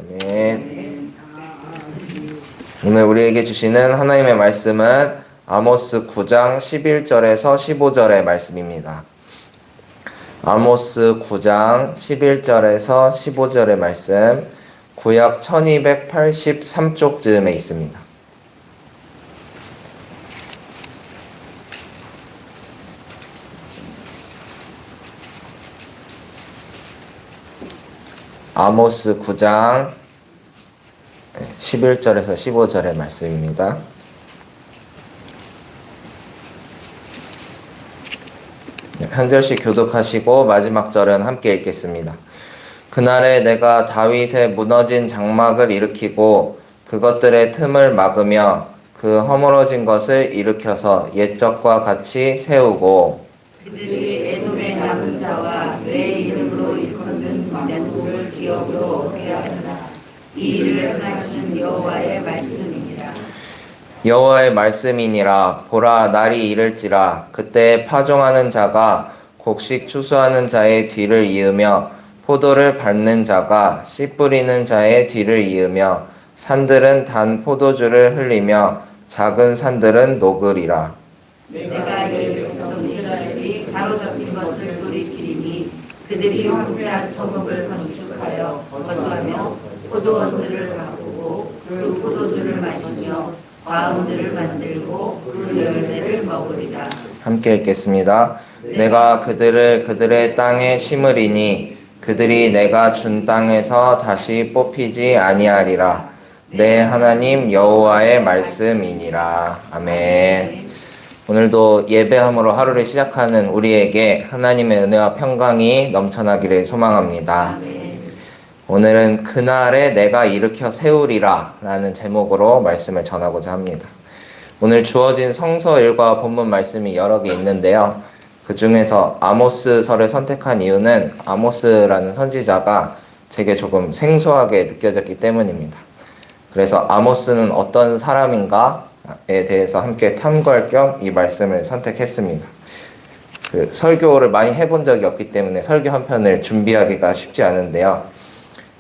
아멘. 오늘 우리에게 주시는 하나님의 말씀은 아모스 9장 11절에서 15절의 말씀입니다. 아모스 9장 11절에서 15절의 말씀, 구약 1283쪽쯤에 있습니다. 아모스 9장 11절에서 15절의 말씀입니다. 한 절씩 교독하시고 마지막 절은 함께 읽겠습니다. 그날에 내가 다윗의 무너진 장막을 일으키고 그것들의 틈을 막으며 그 허물어진 것을 일으켜서 옛적과 같이 세우고 그들이 에돔의 남은 자와 내 이름으로 일컫는 만국을 기업으로 얻게 하리라. 이 일을 하신 여호와의 말씀이니라. 여호와의 말씀이니라. 보라, 날이 이를지라. 그때 파종하는 자가 곡식 추수하는 자의 뒤를 이으며 포도를 밟는 자가 씨 뿌리는 자의 뒤를 이으며 산들은 단 포도주를 흘리며 작은 산들은 녹으리라. 내가 이 백성 이스라엘이 사로잡힌 것을 돌이키리니 그들이 황폐한 성읍을 건축하여 거주하며 포도원들을 가꾸고 그 포도주를 마시며 과음들을 만들고 그 열매를 먹으리라. 함께 읽겠습니다. 내가 그들을 그들의 땅에 심으리니 그들이 내가 준 땅에서 다시 뽑히지 아니하리라. 내 하나님 여호와의 말씀이니라. 아멘. 오늘도 예배함으로 하루를 시작하는 우리에게 하나님의 은혜와 평강이 넘쳐나기를 소망합니다. 오늘은 그날에 내가 일으켜 세우리라 라는 제목으로 말씀을 전하고자 합니다. 오늘 주어진 성서일과 본문 말씀이 여러 개 있는데요. 그 중에서 아모스서를 선택한 이유는 아모스라는 선지자가 제게 조금 생소하게 느껴졌기 때문입니다. 그래서 아모스는 어떤 사람인가에 대해서 함께 탐구할 겸 이 말씀을 선택했습니다. 설교를 많이 해본 적이 없기 때문에 설교 한 편을 준비하기가 쉽지 않은데요.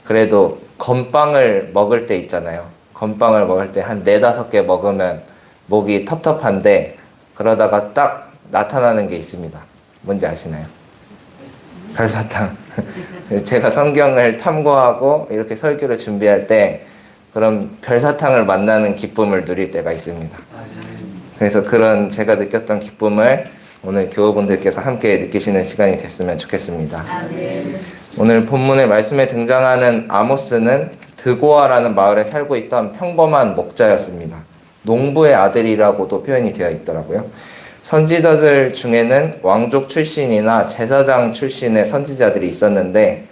그래도 건빵을 먹을 때 있잖아요. 건빵을 먹을 때 한 4-5개 먹으면 목이 텁텁한데 그러다가 딱 나타나는 게 있습니다. 뭔지 아시나요? 별사탕. 제가 성경을 탐구하고 이렇게 설교를 준비할 때 그런 별사탕을 만나는 기쁨을 누릴 때가 있습니다. 그래서 그런 제가 느꼈던 기쁨을 오늘 교우분들께서 함께 느끼시는 시간이 됐으면 좋겠습니다. 오늘 본문의 말씀에 등장하는 아모스는 드고아라는 마을에 살고 있던 평범한 목자였습니다. 농부의 아들이라고도 표현이 되어 있더라고요. 선지자들 중에는 왕족 출신이나 제사장 출신의 선지자들이 있었는데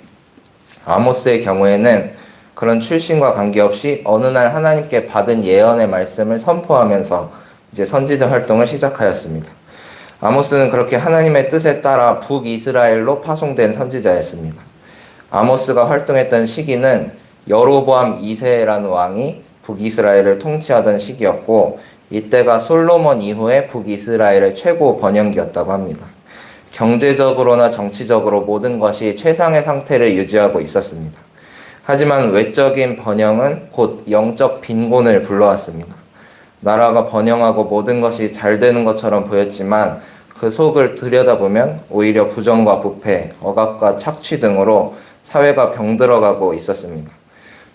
아모스의 경우에는 그런 출신과 관계없이 어느 날 하나님께 받은 예언의 말씀을 선포하면서 이제 선지자 활동을 시작하였습니다. 아모스는 그렇게 하나님의 뜻에 따라 북이스라엘로 파송된 선지자였습니다. 아모스가 활동했던 시기는 여로보암 2세라는 왕이 북이스라엘을 통치하던 시기였고 이때가 솔로몬 이후에 북이스라엘의 최고 번영기였다고 합니다. 경제적으로나 정치적으로 모든 것이 최상의 상태를 유지하고 있었습니다. 하지만 외적인 번영은 곧 영적 빈곤을 불러왔습니다. 나라가 번영하고 모든 것이 잘 되는 것처럼 보였지만 그 속을 들여다보면 오히려 부정과 부패, 억압과 착취 등으로 사회가 병들어가고 있었습니다.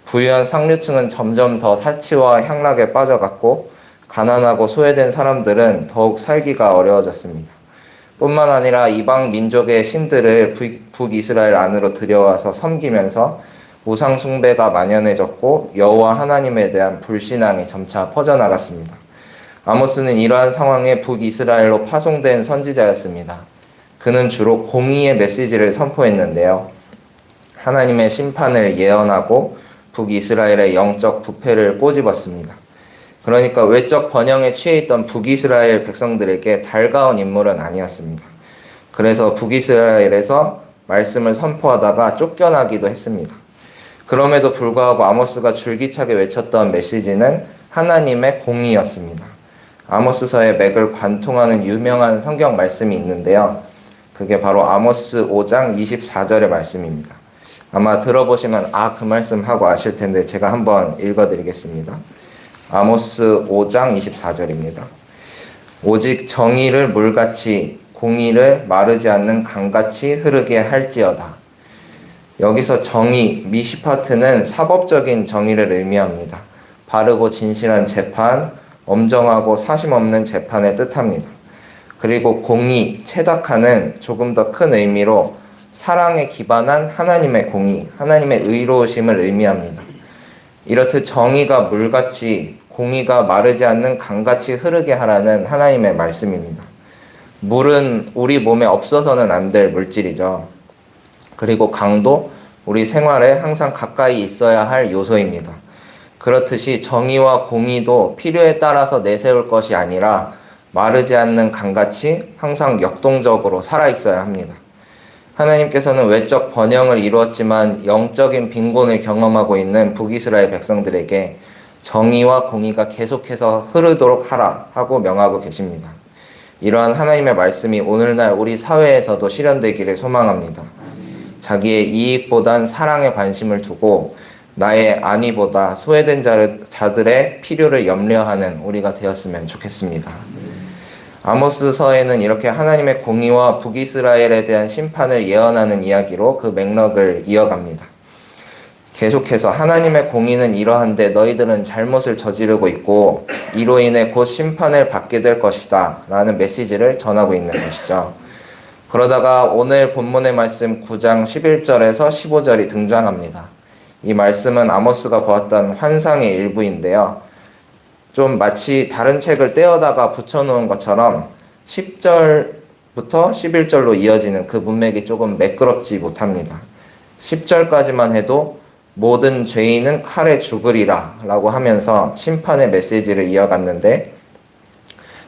부유한 상류층은 점점 더 사치와 향락에 빠져갔고 가난하고 소외된 사람들은 더욱 살기가 어려워졌습니다. 뿐만 아니라 이방 민족의 신들을 북이스라엘 안으로 들여와서 섬기면서 우상 숭배가 만연해졌고 여호와 하나님에 대한 불신앙이 점차 퍼져나갔습니다. 아모스는 이러한 상황에 북이스라엘로 파송된 선지자였습니다. 그는 주로 공의의 메시지를 선포했는데요. 하나님의 심판을 예언하고 북이스라엘의 영적 부패를 꼬집었습니다. 그러니까 외적 번영에 취해 있던 북이스라엘 백성들에게 달가운 인물은 아니었습니다. 그래서 북이스라엘에서 말씀을 선포하다가 쫓겨나기도 했습니다. 그럼에도 불구하고 아모스가 줄기차게 외쳤던 메시지는 하나님의 공의였습니다. 아모스서의 맥을 관통하는 유명한 성경 말씀이 있는데요. 그게 바로 아모스 5장 24절의 말씀입니다. 아마 들어보시면 그 말씀 하고 아실 텐데 제가 한번 읽어드리겠습니다. 아모스 5장 24절입니다. 오직 정의를 물같이 공의를 마르지 않는 강같이 흐르게 할지어다. 여기서 정의, 미시파트는 사법적인 정의를 의미합니다. 바르고 진실한 재판, 엄정하고 사심 없는 재판을 뜻합니다. 그리고 공의, 체다카는 조금 더 큰 의미로 사랑에 기반한 하나님의 공의, 하나님의 의로우심을 의미합니다. 이렇듯 정의가 물같이 공의가 마르지 않는 강같이 흐르게 하라는 하나님의 말씀입니다. 물은 우리 몸에 없어서는 안 될 물질이죠. 그리고 강도 우리 생활에 항상 가까이 있어야 할 요소입니다. 그렇듯이 정의와 공의도 필요에 따라서 내세울 것이 아니라 마르지 않는 강같이 항상 역동적으로 살아있어야 합니다. 하나님께서는 외적 번영을 이루었지만 영적인 빈곤을 경험하고 있는 북이스라엘 백성들에게 정의와 공의가 계속해서 흐르도록 하라 하고 명하고 계십니다. 이러한 하나님의 말씀이 오늘날 우리 사회에서도 실현되기를 소망합니다. 자기의 이익보단 사랑에 관심을 두고 나의 안위보다 소외된 자들의 필요를 염려하는 우리가 되었으면 좋겠습니다. 아모스서에는 이렇게 하나님의 공의와 북이스라엘에 대한 심판을 예언하는 이야기로 그 맥락을 이어갑니다. 계속해서 하나님의 공의는 이러한데 너희들은 잘못을 저지르고 있고 이로 인해 곧 심판을 받게 될 것이다 라는 메시지를 전하고 있는 것이죠. 그러다가 오늘 본문의 말씀 9장 11절에서 15절이 등장합니다. 이 말씀은 아모스가 보았던 환상의 일부인데요. 좀 마치 다른 책을 떼어다가 붙여놓은 것처럼 10절부터 11절로 이어지는 그 문맥이 조금 매끄럽지 못합니다. 10절까지만 해도 모든 죄인은 칼에 죽으리라 라고 하면서 심판의 메시지를 이어갔는데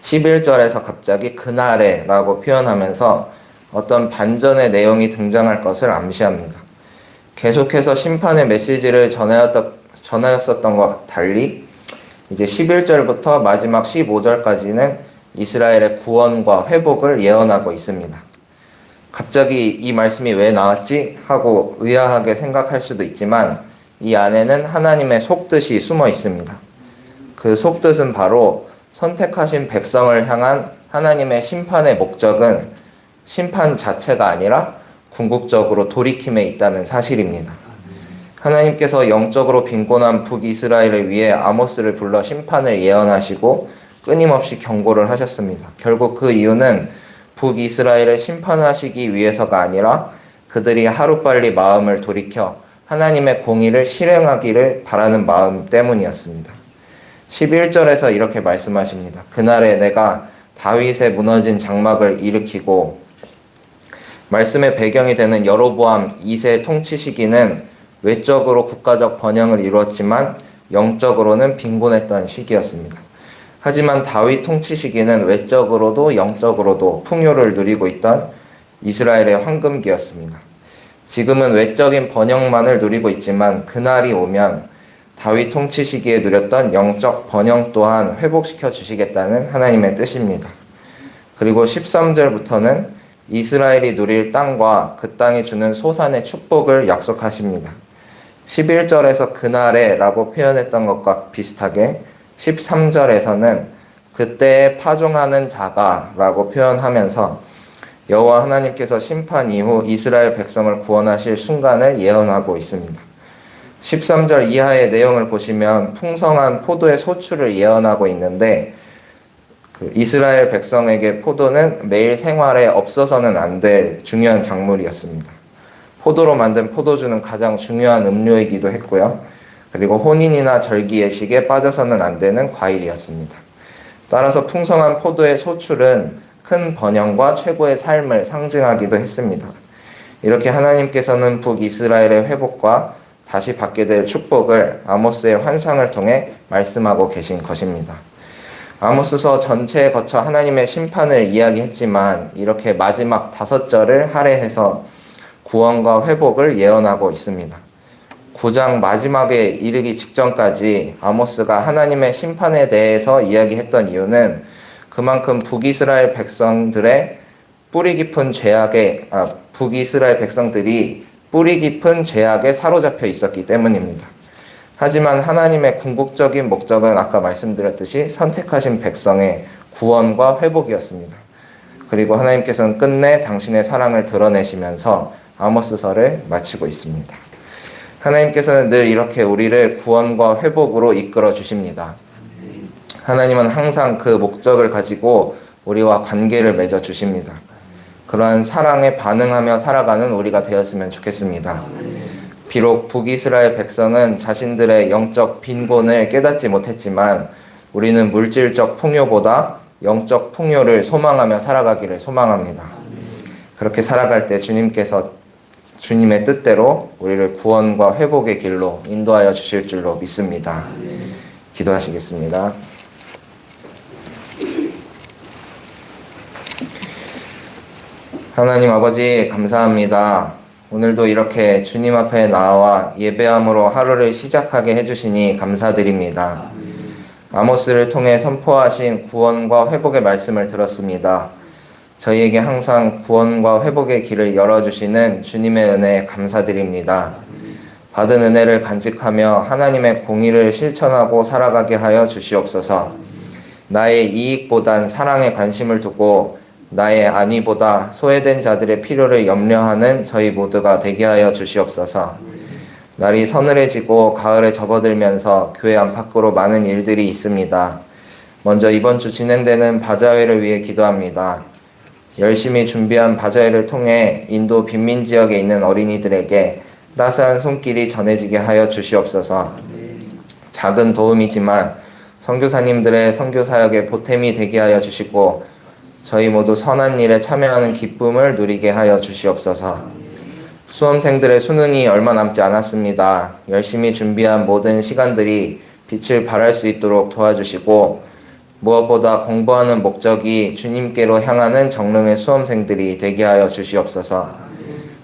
11절에서 갑자기 그날에 라고 표현하면서 어떤 반전의 내용이 등장할 것을 암시합니다. 계속해서 심판의 메시지를 전하였었던 것과 달리 이제 11절부터 마지막 15절까지는 이스라엘의 구원과 회복을 예언하고 있습니다. 갑자기 이 말씀이 왜 나왔지? 하고 의아하게 생각할 수도 있지만 이 안에는 하나님의 속뜻이 숨어 있습니다. 그 속뜻은 바로 선택하신 백성을 향한 하나님의 심판의 목적은 심판 자체가 아니라 궁극적으로 돌이킴에 있다는 사실입니다. 하나님께서 영적으로 빈곤한 북이스라엘을 위해 아모스를 불러 심판을 예언하시고 끊임없이 경고를 하셨습니다. 결국 그 이유는 북이스라엘을 심판하시기 위해서가 아니라 그들이 하루빨리 마음을 돌이켜 하나님의 공의를 실행하기를 바라는 마음 때문이었습니다. 11절에서 이렇게 말씀하십니다. 그날에 내가 다윗의 무너진 장막을 일으키고 말씀의 배경이 되는 여로보암 2세 통치 시기는 외적으로 국가적 번영을 이루었지만 영적으로는 빈곤했던 시기였습니다. 하지만 다윗 통치 시기는 외적으로도 영적으로도 풍요를 누리고 있던 이스라엘의 황금기였습니다. 지금은 외적인 번영만을 누리고 있지만 그날이 오면 다윗 통치 시기에 누렸던 영적 번영 또한 회복시켜 주시겠다는 하나님의 뜻입니다. 그리고 13절부터는 이스라엘이 누릴 땅과 그 땅이 주는 소산의 축복을 약속하십니다. 11절에서 그날에 라고 표현했던 것과 비슷하게 13절에서는 그때에 파종하는 자가 라고 표현하면서 여호와 하나님께서 심판 이후 이스라엘 백성을 구원하실 순간을 예언하고 있습니다. 13절 이하의 내용을 보시면 풍성한 포도의 소출을 예언하고 있는데 이스라엘 백성에게 포도는 매일 생활에 없어서는 안 될 중요한 작물이었습니다. 포도로 만든 포도주는 가장 중요한 음료이기도 했고요. 그리고 혼인이나 절기 예식에 빠져서는 안 되는 과일이었습니다. 따라서 풍성한 포도의 소출은 큰 번영과 최고의 삶을 상징하기도 했습니다. 이렇게 하나님께서는 북이스라엘의 회복과 다시 받게 될 축복을 아모스의 환상을 통해 말씀하고 계신 것입니다. 아모스서 전체에 거쳐 하나님의 심판을 이야기했지만 이렇게 마지막 5절을 할애해서 구원과 회복을 예언하고 있습니다. 9장 마지막에 이르기 직전까지 아모스가 하나님의 심판에 대해서 이야기했던 이유는 그만큼 북이스라엘 백성들의 뿌리 깊은 죄악에 북이스라엘 백성들이 뿌리 깊은 죄악에 사로잡혀 있었기 때문입니다. 하지만 하나님의 궁극적인 목적은 아까 말씀드렸듯이 선택하신 백성의 구원과 회복이었습니다. 그리고 하나님께서는 끝내 당신의 사랑을 드러내시면서 아모스서를 마치고 있습니다. 하나님께서는 늘 이렇게 우리를 구원과 회복으로 이끌어 주십니다. 하나님은 항상 그 목적을 가지고 우리와 관계를 맺어 주십니다. 그러한 사랑에 반응하며 살아가는 우리가 되었으면 좋겠습니다. 비록 북이스라엘 백성은 자신들의 영적 빈곤을 깨닫지 못했지만 우리는 물질적 풍요보다 영적 풍요를 소망하며 살아가기를 소망합니다. 그렇게 살아갈 때 주님께서 주님의 뜻대로 우리를 구원과 회복의 길로 인도하여 주실 줄로 믿습니다. 기도하시겠습니다. 하나님 아버지 감사합니다. 오늘도 이렇게 주님 앞에 나와 예배함으로 하루를 시작하게 해주시니 감사드립니다. 아모스를 통해 선포하신 구원과 회복의 말씀을 들었습니다. 저희에게 항상 구원과 회복의 길을 열어주시는 주님의 은혜에 감사드립니다. 받은 은혜를 간직하며 하나님의 공의를 실천하고 살아가게 하여 주시옵소서. 나의 이익보단 사랑에 관심을 두고 나의 안위보다 소외된 자들의 필요를 염려하는 저희 모두가 되게 하여 주시옵소서. 날이 서늘해지고 가을에 접어들면서 교회 안팎으로 많은 일들이 있습니다. 먼저 이번 주 진행되는 바자회를 위해 기도합니다. 열심히 준비한 바자회를 통해 인도 빈민 지역에 있는 어린이들에게 따스한 손길이 전해지게 하여 주시옵소서. 작은 도움이지만 선교사님들의 선교 사역에 보탬이 되게 하여 주시고 저희 모두 선한 일에 참여하는 기쁨을 누리게 하여 주시옵소서. 수험생들의 수능이 얼마 남지 않았습니다. 열심히 준비한 모든 시간들이 빛을 발할 수 있도록 도와주시고 무엇보다 공부하는 목적이 주님께로 향하는 정릉의 수험생들이 되게 하여 주시옵소서.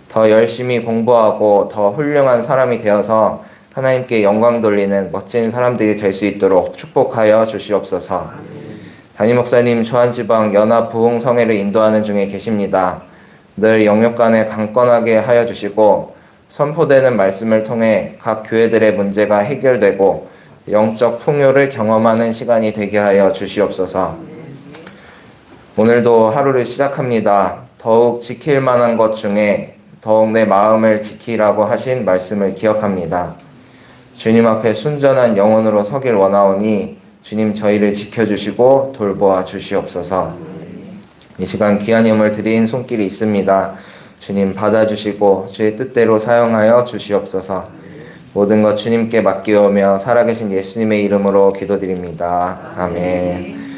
더 열심히 공부하고 더 훌륭한 사람이 되어서 하나님께 영광 돌리는 멋진 사람들이 될 수 있도록 축복하여 주시옵소서. 담임 목사님 주한지방 연합부흥성회를 인도하는 중에 계십니다. 늘 영역간에 강건하게 하여 주시고 선포되는 말씀을 통해 각 교회들의 문제가 해결되고 영적 풍요를 경험하는 시간이 되게 하여 주시옵소서. 오늘도 하루를 시작합니다. 더욱 지킬 만한 것 중에 더욱 내 마음을 지키라고 하신 말씀을 기억합니다. 주님 앞에 순전한 영혼으로 서길 원하오니 주님 저희를 지켜주시고 돌보아 주시옵소서. 이 시간 귀한 예물 드린 손길이 있습니다. 주님 받아주시고 주의 뜻대로 사용하여 주시옵소서. 모든 것 주님께 맡기오며 살아계신 예수님의 이름으로 기도드립니다. 아멘.